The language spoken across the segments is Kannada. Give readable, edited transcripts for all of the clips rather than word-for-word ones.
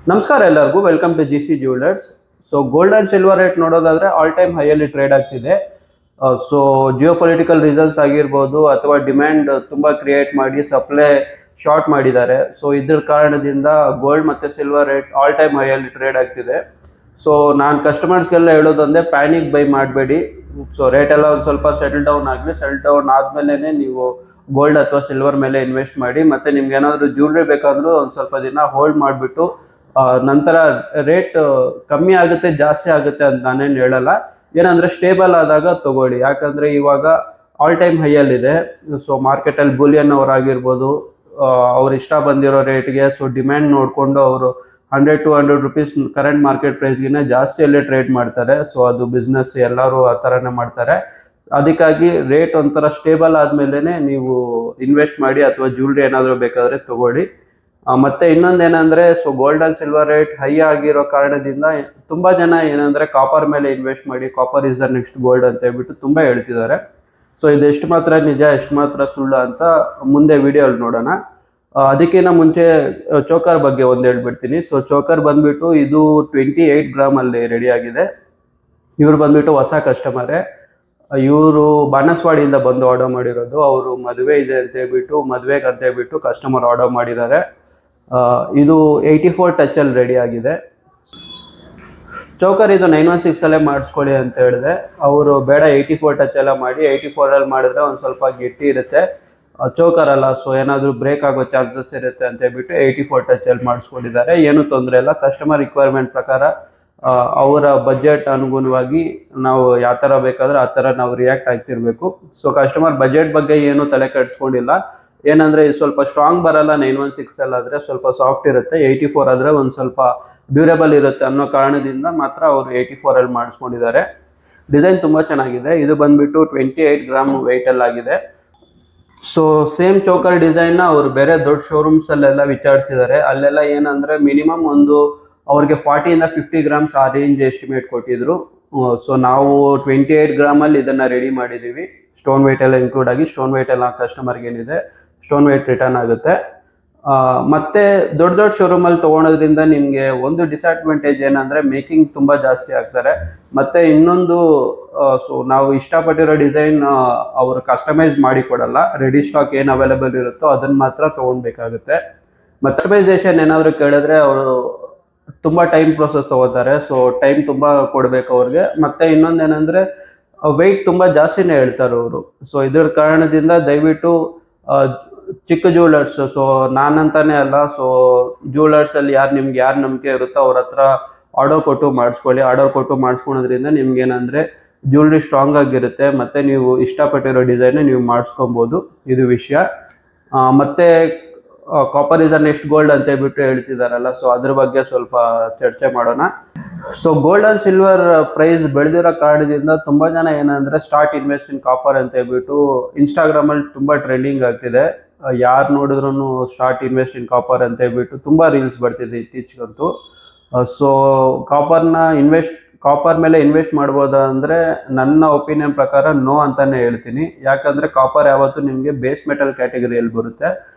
ನಮಸ್ಕಾರ ಎಲ್ಲರಿಗೂ, welcome to GC jewellers. So gold and silver rate ನೋಡೋದಾದ್ರೆ ಆಲ್ ಟೈಮ್ ಹೈಯಲ್ಲಿ ಟ್ರೇಡ್ ಆಗ್ತಿದೆ. ಸೊ ಜಿಯೋ ಪೊಲಿಟಿಕಲ್ ರೀಸನ್ಸ್ ಆಗಿರ್ಬೋದು ಅಥವಾ ಡಿಮ್ಯಾಂಡ್ ತುಂಬ ಕ್ರಿಯೇಟ್ ಮಾಡಿ ಸಪ್ಲೈ ಶಾರ್ಟ್ ಮಾಡಿದ್ದಾರೆ. ಸೊ ಇದ್ರ ಕಾರಣದಿಂದ ಗೋಲ್ಡ್ ಮತ್ತು ಸಿಲ್ವರ್ ರೇಟ್ ಆಲ್ ಟೈಮ್ ಹೈಯಲ್ಲಿ ಟ್ರೇಡ್ ಆಗ್ತಿದೆ. ಸೊ ನಾನು ಕಸ್ಟಮರ್ಸ್ಗೆಲ್ಲ ಹೇಳೋದೊಂದೇ, ಪ್ಯಾನಿಕ್ ಬೈ ಮಾಡಬೇಡಿ. ಸೊ ರೇಟ್ ಎಲ್ಲ ಒಂದು ಸ್ವಲ್ಪ ಸೆಟಲ್ ಡೌನ್ ಆಗಲಿ. ಸೆಟಲ್ ಡೌನ್ ಆದಮೇಲೆ ನೀವು ಗೋಲ್ಡ್ ಅಥವಾ ಸಿಲ್ವರ್ ಮೇಲೆ ಇನ್ವೆಸ್ಟ್ ಮಾಡಿ. ಮತ್ತು ನಿಮ್ಗೆ ಏನಾದರೂ ಜ್ಯುವೆಲ್ರಿ ಬೇಕಾದರೂ ಒಂದು ಸ್ವಲ್ಪ ದಿನ ಹೋಲ್ಡ್ ಮಾಡಿಬಿಟ್ಟು ನಂತರ ರೇಟ್ ಕಮ್ಮಿ ಆಗುತ್ತೆ ಜಾಸ್ತಿ ಆಗುತ್ತೆ ಅಂತ ನಾನೇನು ಹೇಳಲ್ಲ. ಏನಂದರೆ ಸ್ಟೇಬಲ್ ಆದಾಗ ತಗೊಳ್ಳಿ. ಯಾಕಂದರೆ ಇವಾಗ ಆಲ್ ಟೈಮ್ ಹೈಯಲ್ಲಿದೆ. ಸೊ ಮಾರ್ಕೆಟಲ್ಲಿ ಬುಲಿಯನ್ ಅವರಾಗಿರ್ಬೋದು, ಅವ್ರು ಇಷ್ಟ ಬಂದಿರೋ ರೇಟ್ಗೆ ಸೊ ಡಿಮ್ಯಾಂಡ್ ನೋಡಿಕೊಂಡು ಅವರು 100-200 ರೂಪೀಸ್ ಕರೆಂಟ್ ಮಾರ್ಕೆಟ್ ಪ್ರೈಸ್ಗಿನ್ನ ಜಾಸ್ತಿಯಲ್ಲೇ ಟ್ರೇಡ್ ಮಾಡ್ತಾರೆ. ಸೊ ಅದು ಬಿಸ್ನೆಸ್, ಎಲ್ಲರೂ ಆ ಥರನೇ ಮಾಡ್ತಾರೆ. ಅದಕ್ಕಾಗಿ ರೇಟ್ ಒಂಥರ ಸ್ಟೇಬಲ್ ಆದಮೇಲೆ ನೀವು ಇನ್ವೆಸ್ಟ್ ಮಾಡಿ ಅಥವಾ ಜ್ಯುವೆಲ್ರಿ ಏನಾದರೂ ಬೇಕಾದರೆ ತಗೊಳ್ಳಿ. ಮತ್ತೆ ಇನ್ನೊಂದೇನೆಂದರೆ, so gold and silver rate high ಆಗಿರೋ ಕಾರಣದಿಂದ ತುಂಬ ಜನ ಏನಂದರೆ ಕಾಪರ್ ಮೇಲೆ ಇನ್ವೆಸ್ಟ್ ಮಾಡಿ, copper is the next gold ಅಂತ ಹೇಳ್ಬಿಟ್ಟು ತುಂಬ ಹೇಳ್ತಿದ್ದಾರೆ. ಸೊ ಇದು ಎಷ್ಟು ಮಾತ್ರ ನಿಜ ಎಷ್ಟು ಮಾತ್ರ ಸುಳ್ಳು ಅಂತ ಮುಂದೆ ವಿಡಿಯೋಲ್ಲಿ ನೋಡೋಣ. ಅದಕ್ಕಿಂತ ಮುಂಚೆ ಚೋಕರ್ ಬಗ್ಗೆ ಒಂದು ಹೇಳ್ಬಿಡ್ತೀನಿ. ಸೊ ಚೋಕರ್ ಬಂದುಬಿಟ್ಟು ಇದು 28 ಗ್ರಾಮಲ್ಲಿ ರೆಡಿ ಆಗಿದೆ. ಇವ್ರು ಬಂದುಬಿಟ್ಟು ಹೊಸ ಕಸ್ಟಮರೇ. ಇವರು ಬಾನಸವಾಡಿಯಿಂದ ಬಂದು ಆರ್ಡರ್ ಮಾಡಿರೋದು. ಅವರು ಮದುವೆ ಇದೆ ಅಂತ ಹೇಳ್ಬಿಟ್ಟು, ಮದುವೆಗೆ ಅಂತ ಹೇಳ್ಬಿಟ್ಟು ಕಸ್ಟಮರ್ ಆರ್ಡರ್ ಮಾಡಿದ್ದಾರೆ. ಇದು 84 ಟಚಲ್ಲಿ ರೆಡಿ ಆಗಿದೆ. ಚೋಕರ್ ಇದು 916 ಮಾಡಿಸ್ಕೊಳ್ಳಿ ಅಂತ ಹೇಳಿದೆ. ಅವರು ಬೇಡ 84 ಟಚೆಲ್ಲ ಮಾಡಿ, 84ಅಲ್ಲಿ ಮಾಡಿದ್ರೆ ಒಂದು ಸ್ವಲ್ಪ ಗಟ್ಟಿ ಇರುತ್ತೆ, ಚೋಕರ್ ಅಲ್ಲ, ಸೊ ಏನಾದರೂ ಬ್ರೇಕ್ ಆಗೋ ಚಾನ್ಸಸ್ ಇರುತ್ತೆ ಅಂತ ಹೇಳ್ಬಿಟ್ಟು 84 ಟಚಲ್ಲಿ ಮಾಡಿಸ್ಕೊಂಡಿದ್ದಾರೆ. ಏನೂ ತೊಂದರೆ ಇಲ್ಲ. ಕಸ್ಟಮರ್ ರಿಕ್ವೈರ್ಮೆಂಟ್ ಪ್ರಕಾರ ಅವರ ಬಜೆಟ್ ಅನುಗುಣವಾಗಿ ನಾವು ಯಾವ ಥರ ಬೇಕಾದ್ರೆ ಆ ಥರ ನಾವು ರಿಯಾಕ್ಟ್ ಆಗ್ತಿರ್ಬೇಕು. ಸೊ ಕಸ್ಟಮರ್ ಬಜೆಟ್ ಬಗ್ಗೆ ಏನೂ ತಲೆ ಕೆಡಿಸ್ಕೊಂಡಿಲ್ಲ. ಏನಂದರೆ ಇದು ಸ್ವಲ್ಪ ಸ್ಟ್ರಾಂಗ್ ಬರಲ್ಲ 916 ಆದರೆ, ಸ್ವಲ್ಪ ಸಾಫ್ಟ್ ಇರುತ್ತೆ. 84 ಆದರೆ ಒಂದು ಸ್ವಲ್ಪ ಡ್ಯೂರೇಬಲ್ ಇರುತ್ತೆ ಅನ್ನೋ ಕಾರಣದಿಂದ ಮಾತ್ರ ಅವರು 84ಅಲ್ಲಿ ಮಾಡಿಸ್ಕೊಂಡಿದ್ದಾರೆ. ಡಿಸೈನ್ ತುಂಬ ಚೆನ್ನಾಗಿದೆ. ಇದು ಬಂದುಬಿಟ್ಟು 28 ಗ್ರಾಮ್ ವೆಯ್ಟಲ್ಲಾಗಿದೆ. ಸೊ ಸೇಮ್ ಚೋಕರ್ ಡಿಸೈನ್ನ ಅವರು ಬೇರೆ ದೊಡ್ಡ ಶೋರೂಮ್ಸಲ್ಲೆಲ್ಲ ವಿಚಾರಿಸಿದ್ದಾರೆ. ಅಲ್ಲೆಲ್ಲ ಏನಂದರೆ ಮಿನಿಮಮ್ ಒಂದು ಅವ್ರಿಗೆ 40-50 ಗ್ರಾಮ್ಸ್ ಆ ರೇಂಜ್ ಎಸ್ಟಿಮೇಟ್ ಕೊಟ್ಟಿದ್ರು. ಸೊ ನಾವು 28 ಗ್ರಾಮಲ್ಲಿ ಇದನ್ನು ರೆಡಿ ಮಾಡಿದ್ದೀವಿ. ಸ್ಟೋನ್ ವೆಯ್ಟ್ ಎಲ್ಲ ಇನ್ಕ್ಲೂಡ್ ಆಗಿ. ಸ್ಟೋನ್ ವೆಯ್ಟ್ ಎಲ್ಲ ಕಸ್ಟಮರ್ಗೆ ಏನಿದೆ ಸ್ಟೋನ್ ವೆಯ್ಟ್ ರಿಟರ್ನ್ ಆಗುತ್ತೆ. ಮತ್ತು ದೊಡ್ಡ ದೊಡ್ಡ ಶೋರೂಮಲ್ಲಿ ತೊಗೊಳೋದ್ರಿಂದ ನಿಮಗೆ ಒಂದು ಡಿಸ್ಅಡ್ವಾಂಟೇಜ್ ಏನಂದರೆ ಮೇಕಿಂಗ್ ತುಂಬ ಜಾಸ್ತಿ ಆಗ್ತಾರೆ. ಮತ್ತು ಇನ್ನೊಂದು, ಸೊ ನಾವು ಇಷ್ಟಪಟ್ಟಿರೋ ಡಿಸೈನ್ ಅವರು ಕಸ್ಟಮೈಸ್ ಮಾಡಿ ಕೊಡಲ್ಲ. ರೆಡಿ ಸ್ಟಾಕ್ ಏನು ಅವೈಲೇಬಲ್ ಇರುತ್ತೋ ಅದನ್ನು ಮಾತ್ರ ತೊಗೊಳ್ಬೇಕಾಗುತ್ತೆ. ಮತ್ತು ಕಸ್ಟಮೈಸೇಷನ್ ಏನಾದರೂ ಕೇಳಿದ್ರೆ ಅವರು ತುಂಬ ಟೈಮ್ ಪ್ರೊಸೆಸ್ ತೊಗೋತಾರೆ. ಸೊ ಟೈಮ್ ತುಂಬ ಕೊಡಬೇಕು ಅವ್ರಿಗೆ. ಮತ್ತು ಇನ್ನೊಂದೇನೆಂದರೆ ವೆಯ್ಟ್ ತುಂಬ ಜಾಸ್ತಿನೇ ಹೇಳ್ತಾರೆ ಅವರು. ಸೊ ಇದರ ಕಾರಣದಿಂದ ದಯವಿಟ್ಟು ಚಿಕ್ಕ ಜ್ಯುವೆಲರ್ಸ್, ಸೊ ನಾನಂತಾನೆ ಅಲ್ಲ, ಸೊ ಜ್ಯುವೆಲರ್ಸಲ್ಲಿ ಯಾರು ನಂಬಿಕೆ ಇರುತ್ತೋ ಅವ್ರ ಹತ್ರ ಆರ್ಡರ್ ಕೊಟ್ಟು ಮಾಡಿಸ್ಕೊಳ್ಳಿ. ಆರ್ಡರ್ ಕೊಟ್ಟು ಮಾಡಿಸ್ಕೊಳೋದ್ರಿಂದ ನಿಮ್ಗೇನಂದರೆ ಜ್ಯುವೆಲ್ರಿ ಸ್ಟ್ರಾಂಗ್ ಆಗಿರುತ್ತೆ ಮತ್ತು ನೀವು ಇಷ್ಟಪಟ್ಟಿರೋ ಡಿಸೈನ್ ನೀವು ಮಾಡಿಸ್ಕೊಬೋದು. ಇದು ವಿಷಯ. ಮತ್ತು copper is the next gold ಅಂತ ಹೇಳ್ಬಿಟ್ಟು ಹೇಳ್ತಿದಾರಲ್ಲ, ಸೊ ಅದ್ರ ಬಗ್ಗೆ ಸ್ವಲ್ಪ ಚರ್ಚೆ ಮಾಡೋಣ. So gold and silver price ಬೆಳೆದಿರೋ ಕಾರಣದಿಂದ ತುಂಬ ಜನ ಏನಂದರೆ ಸ್ಟಾರ್ಟ್ ಇನ್ವೆಸ್ಟ್ ಇನ್ ಕಾಪರ್ ಅಂತ ಹೇಳ್ಬಿಟ್ಟು ಇನ್ಸ್ಟಾಗ್ರಾಮಲ್ಲಿ ತುಂಬ ಟ್ರೆಂಡಿಂಗ್ ಆಗ್ತಿದೆ. ಯಾರು ನೋಡಿದ್ರೂ ಸ್ಟಾರ್ಟ್ ಇನ್ವೆಸ್ಟ್ ಇನ್ ಕಾಪರ್ ಅಂತ ಹೇಳ್ಬಿಟ್ಟು ತುಂಬ ರೀಲ್ಸ್ ಬರ್ತಿದೆ ಇತ್ತೀಚೆಗಂತೂ. ಸೊ ಕಾಪರ್ ಮೇಲೆ ಇನ್ವೆಸ್ಟ್ ಮಾಡ್ಬೋದಾ ಅಂದರೆ ನನ್ನ ಒಪಿನಿಯನ್ ಪ್ರಕಾರ ನೋ ಅಂತಲೇ ಹೇಳ್ತೀನಿ. ಯಾಕಂದರೆ ಕಾಪರ್ ಯಾವತ್ತೂ ನಿಮಗೆ ಬೇಸ್ ಮೆಟಲ್ ಕ್ಯಾಟಗರಿಯಲ್ಲಿ ಬರುತ್ತೆ.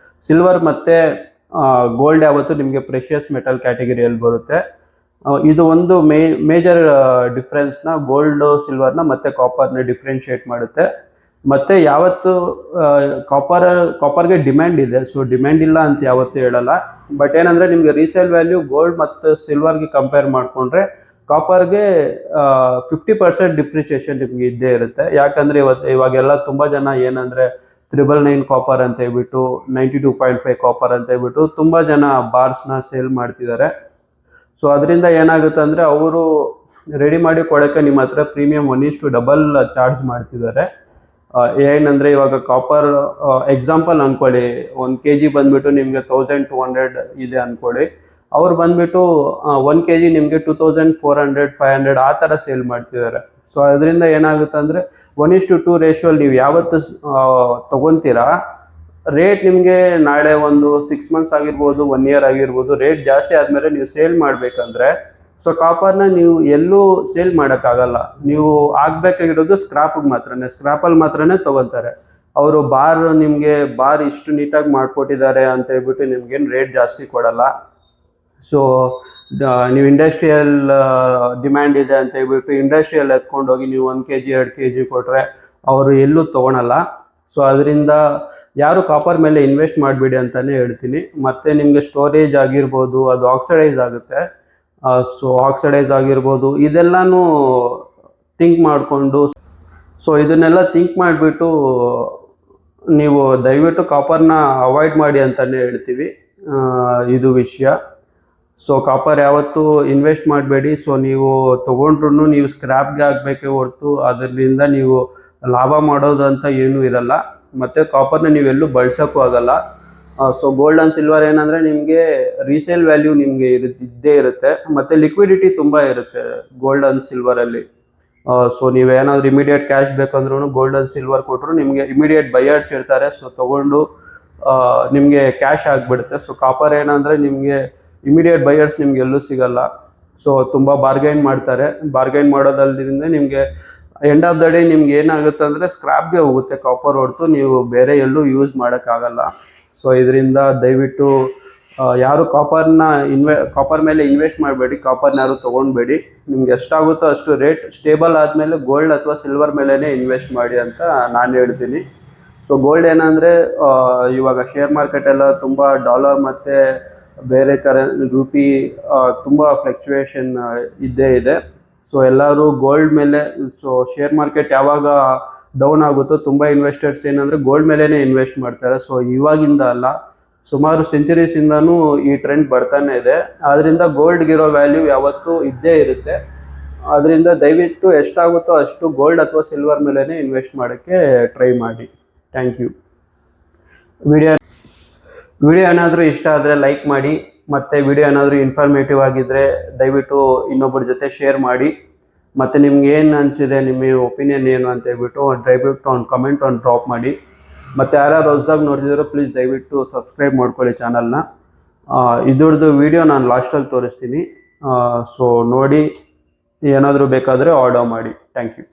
ಸಿಲ್ವರ್ ಮತ್ತು ಗೋಲ್ಡ್ ಯಾವತ್ತು ನಿಮಗೆ ಪ್ರೆಷಿಯಸ್ ಮೆಟಲ್ ಕ್ಯಾಟಗರಿಯಲ್ಲಿ ಬರುತ್ತೆ. ಇದು ಒಂದು ಮೇಜರ್ ಡಿಫ್ರೆನ್ಸ್ನ ಗೋಲ್ಡು ಸಿಲ್ವರ್ನ ಮತ್ತು ಕಾಪರ್ನ ಡಿಫ್ರೆನ್ಷಿಯೇಟ್ ಮಾಡುತ್ತೆ. ಮತ್ತು ಯಾವತ್ತು ಕಾಪರ್ಗೆ ಡಿಮ್ಯಾಂಡ್ ಇದೆ, ಸೊ ಡಿಮ್ಯಾಂಡ್ ಇಲ್ಲ ಅಂತ ಯಾವತ್ತೂ ಹೇಳಲ್ಲ. ಬಟ್ ಏನಂದರೆ ನಿಮಗೆ ರೀಸೇಲ್ ವ್ಯಾಲ್ಯೂ ಗೋಲ್ಡ್ ಮತ್ತು ಸಿಲ್ವರ್ಗೆ ಕಂಪೇರ್ ಮಾಡಿಕೊಂಡ್ರೆ ಕಾಪರ್ಗೆ 50% ಡಿಪ್ರಿಸಿಯೇಷನ್ ನಿಮಗೆ ಇದ್ದೇ ಇರುತ್ತೆ. ಯಾಕಂದರೆ ಇವಾಗೆಲ್ಲ ತುಂಬ ಜನ ಏನಂದರೆ 999 ಕಾಪರ್ ಅಂತ ಹೇಳ್ಬಿಟ್ಟು 92.5 ಕಾಪರ್ ಅಂತ ಹೇಳ್ಬಿಟ್ಟು ತುಂಬ ಜನ ಬಾರ್ಸ್ನ ಸೇಲ್ ಮಾಡ್ತಿದ್ದಾರೆ. ಸೊ ಅದರಿಂದ ಏನಾಗುತ್ತೆ ಅಂದರೆ ಅವರು ರೆಡಿ ಮಾಡಿ ಕೊಡೋಕ್ಕೆ ನಿಮ್ಮ ಹತ್ರ ಪ್ರೀಮಿಯಮ್ 1:2 ಚಾರ್ಜ್ ಮಾಡ್ತಿದ್ದಾರೆ. ಏನಂದರೆ ಇವಾಗ ಕಾಪರ್ ಎಕ್ಸಾಂಪಲ್ ಅಂದ್ಕೊಳ್ಳಿ, 1 kg ಬಂದುಬಿಟ್ಟು ನಿಮಗೆ 1200 ಇದೆ ಅಂದ್ಕೊಳ್ಳಿ. ಅವ್ರು ಬಂದುಬಿಟ್ಟು 1 kg ನಿಮಗೆ 2400-500 ಆ ಥರ ಸೇಲ್ ಮಾಡ್ತಿದ್ದಾರೆ. ಸೊ ಅದರಿಂದ ಏನಾಗುತ್ತೆ ಅಂದರೆ 1:2 ರೇಷಿಯೋಲ್ಲಿ ನೀವು ಯಾವತ್ತು ತೊಗೊತೀರಾ, ರೇಟ್ ನಿಮಗೆ ನಾಳೆ ಒಂದು 6 ಮಂತ್ಸ್ ಆಗಿರ್ಬೋದು, 1 year ಆಗಿರ್ಬೋದು, ರೇಟ್ ಜಾಸ್ತಿ ಆದಮೇಲೆ ನೀವು ಸೇಲ್ ಮಾಡಬೇಕಂದ್ರೆ ಸೊ ಕಾಪರ್ನ ನೀವು ಎಲ್ಲೂ ಸೇಲ್ ಮಾಡೋಕ್ಕಾಗಲ್ಲ. ನೀವು ಆಗಬೇಕಾಗಿರೋದು ಸ್ಕ್ರಾಪಲ್ಲಿ ಮಾತ್ರನೇ ತೊಗೊತಾರೆ ಅವರು. ನಿಮಗೆ ಬಾರ್ ಇಷ್ಟು ನೀಟಾಗಿ ಮಾಡಿಕೊಟ್ಟಿದ್ದಾರೆ ಅಂತ ಹೇಳ್ಬಿಟ್ಟು ನಿಮ್ಗೇನು ರೇಟ್ ಜಾಸ್ತಿ ಕೊಡಲ್ಲ. ಸೊ ನೀವು ಇಂಡಸ್ಟ್ರಿಯಲ್ ಡಿಮ್ಯಾಂಡ್ ಇದೆ ಅಂತ ಹೇಳ್ಬಿಟ್ಟು ಇಂಡಸ್ಟ್ರಿಯಲ್ ಎತ್ಕೊಂಡೋಗಿ ನೀವು 1 kg 2 kg ಕೊಟ್ಟರೆ ಅವರು ಎಲ್ಲೂ ತೊಗೊಳಲ್ಲ. ಸೊ ಅದರಿಂದ ಯಾರು ಕಾಪರ್ ಮೇಲೆ ಇನ್ವೆಸ್ಟ್ ಮಾಡಿಬಿಡಿ ಅಂತಲೇ ಹೇಳ್ತೀನಿ. ಮತ್ತು ನಿಮಗೆ ಸ್ಟೋರೇಜ್ ಆಗಿರ್ಬೋದು, ಅದು ಆಕ್ಸಿಡೈಸ್ ಆಗುತ್ತೆ. ಸೊ ಆಕ್ಸಿಡೈಸ್ ಆಗಿರ್ಬೋದು, ಇದೆಲ್ಲನೂ ಥಿಂಕ್ ಮಾಡಿಕೊಂಡು, ಸೊ ಇದನ್ನೆಲ್ಲ ಥಿಂಕ್ ಮಾಡಿಬಿಟ್ಟು ನೀವು ದಯವಿಟ್ಟು ಕಾಪರ್ನ ಅವಾಯ್ಡ್ ಮಾಡಿ ಅಂತಲೇ ಹೇಳ್ತೀವಿ. ಇದು ವಿಷಯ. ಸೊ ಕಾಪರ್ ಯಾವತ್ತೂ ಇನ್ವೆಸ್ಟ್ ಮಾಡಬೇಡಿ. ಸೊ ನೀವು ತೊಗೊಂಡ್ರು ನೀವು ಸ್ಕ್ರ್ಯಾಪ್ಗೆ ಆಗಬೇಕೇ ಹೊರತು ಅದರಿಂದ ನೀವು ಲಾಭ ಮಾಡೋದು ಅಂತ ಏನೂ ಇರಲ್ಲ. ಮತ್ತು ಕಾಪರ್ನ ನೀವೆಲ್ಲೂ ಬಳಸೋಕ್ಕೂ ಆಗಲ್ಲ. ಸೊ ಗೋಲ್ಡ್ ಆ್ಯಂಡ್ ಸಿಲ್ವರ್ ಏನಂದರೆ ನಿಮಗೆ ರೀಸೇಲ್ ವ್ಯಾಲ್ಯೂ ನಿಮಗೆ ಇದ್ದೇ ಇರುತ್ತೆ, ಮತ್ತು ಲಿಕ್ವಿಡಿಟಿ ತುಂಬ ಇರುತ್ತೆ ಗೋಲ್ಡ್ ಆ್ಯಂಡ್ ಸಿಲ್ವರಲ್ಲಿ. ಸೊ ನೀವೇನಾದರೂ ಇಮಿಡಿಯೇಟ್ ಕ್ಯಾಶ್ ಬೇಕಂದ್ರೂ ಗೋಲ್ಡ್ ಆ್ಯಂಡ್ ಸಿಲ್ವರ್ ಕೊಟ್ಟರು ನಿಮಗೆ ಇಮಿಡಿಯೇಟ್ ಬೈಯರ್ಸ್ ಇರ್ತಾರೆ. ಸೊ ತೊಗೊಂಡು ನಿಮಗೆ ಕ್ಯಾಶ್ ಆಗಿಬಿಡುತ್ತೆ. ಸೊ ಕಾಪರ್ ಏನಂದರೆ ನಿಮಗೆ ಇಮಿಡಿಯೇಟ್ ಬೈಯರ್ಸ್ ನಿಮ್ಗೆ ಎಲ್ಲೂ ಸಿಗಲ್ಲ. ಸೊ ತುಂಬ ಬಾರ್ಗೈನ್ ಮಾಡ್ತಾರೆ. ಬಾರ್ಗೈನ್ ಮಾಡೋದಲ್ದಿರಿಂದ ನಿಮಗೆ ಎಂಡ್ ಆಫ್ ದ ಡೇ ನಿಮ್ಗೆ ಏನಾಗುತ್ತೆ ಅಂದರೆ ಸ್ಕ್ರ್ಯಾಪ್ಗೆ ಹೋಗುತ್ತೆ ಕಾಪರ್ ಹೊರತು ನೀವು ಬೇರೆ ಎಲ್ಲೂ ಯೂಸ್ ಮಾಡೋಕ್ಕಾಗಲ್ಲ. ಸೊ ಇದರಿಂದ ದಯವಿಟ್ಟು ಯಾರು ಕಾಪರ್ ಮೇಲೆ ಇನ್ವೆಸ್ಟ್ ಮಾಡಬೇಡಿ, ಕಾಪರ್ನ ಯಾರು ತೊಗೊಳ್ಬೇಡಿ. ನಿಮ್ಗೆ ಎಷ್ಟಾಗುತ್ತೋ ಅಷ್ಟು ರೇಟ್ ಸ್ಟೇಬಲ್ ಆದಮೇಲೆ ಗೋಲ್ಡ್ ಅಥವಾ ಸಿಲ್ವರ್ ಮೇಲೇ ಇನ್ವೆಸ್ಟ್ ಮಾಡಿ ಅಂತ ನಾನು ಹೇಳ್ತೀನಿ. ಸೊ ಗೋಲ್ಡ್ ಏನಂದರೆ ಇವಾಗ ಶೇರ್ ಮಾರ್ಕೆಟ್ ಎಲ್ಲ ತುಂಬ ಡಾಲರ್ ಮತ್ತು ಬೇರೆ ರೂಪಿ ತುಂಬ ಫ್ಲಕ್ಚುಯೇಷನ್ ಇದ್ದೇ ಇದೆ. ಸೊ ಎಲ್ಲರೂ ಗೋಲ್ಡ್ ಮೇಲೆ, ಸೊ ಶೇರ್ ಮಾರ್ಕೆಟ್ ಯಾವಾಗ ಡೌನ್ ಆಗುತ್ತೋ ತುಂಬ ಇನ್ವೆಸ್ಟರ್ಸ್ ಏನಂದರೆ ಗೋಲ್ಡ್ ಮೇಲೇ ಇನ್ವೆಸ್ಟ್ ಮಾಡ್ತಾರೆ. ಸೊ ಇವಾಗಿಂದ ಅಲ್ಲ, ಸುಮಾರು ಸೆಂಚುರೀಸಿಂದನೂ ಈ ಟ್ರೆಂಡ್ ಬರ್ತಾನೆ ಇದೆ. ಆದ್ದರಿಂದ ಗೋಲ್ಡ್ಗಿರೋ ವ್ಯಾಲ್ಯೂ ಯಾವತ್ತೂ ಇದ್ದೇ ಇರುತ್ತೆ. ಅದರಿಂದ ದಯವಿಟ್ಟು ಎಷ್ಟಾಗುತ್ತೋ ಅಷ್ಟು ಗೋಲ್ಡ್ ಅಥವಾ ಸಿಲ್ವರ್ ಮೇಲೇ ಇನ್ವೆಸ್ಟ್ ಮಾಡೋಕ್ಕೆ ಟ್ರೈ ಮಾಡಿ. Thank you. ವಿಡಿಯೋ ಏನಾದರೂ ಇಷ್ಟ ಆದರೆ ಲೈಕ್ ಮಾಡಿ, ಮತ್ತು ವಿಡಿಯೋ ಏನಾದರೂ ಇನ್ಫಾರ್ಮೇಟಿವ್ ಆಗಿದ್ದರೆ ದಯವಿಟ್ಟು ಇನ್ನೊಬ್ಬರ ಜೊತೆ ಶೇರ್ ಮಾಡಿ. ಮತ್ತು ನಿಮ್ಗೆ ಏನು ಅನಿಸಿದೆ, ನಿಮ್ಮ ಒಪಿನಿಯನ್ ಏನು ಅಂತ ಹೇಳ್ಬಿಟ್ಟು ದಯವಿಟ್ಟು ಒಂದು ಕಮೆಂಟ್ ಡ್ರಾಪ್ ಮಾಡಿ. ಮತ್ತು ಯಾರ್ಯಾರು ಹೊಸದಾಗಿ ನೋಡ್ತಿದ್ರು ಪ್ಲೀಸ್ ದಯವಿಟ್ಟು ಸಬ್ಸ್ಕ್ರೈಬ್ ಮಾಡ್ಕೊಳ್ಳಿ ಚಾನಲ್ನ. ಇದ್ರದ್ದು ವಿಡಿಯೋ ನಾನು ಲಾಸ್ಟಲ್ಲಿ ತೋರಿಸ್ತೀನಿ. ಸೊ ನೋಡಿ, ಏನಾದರೂ ಬೇಕಾದರೆ ಆರ್ಡರ್ ಮಾಡಿ. Thank you.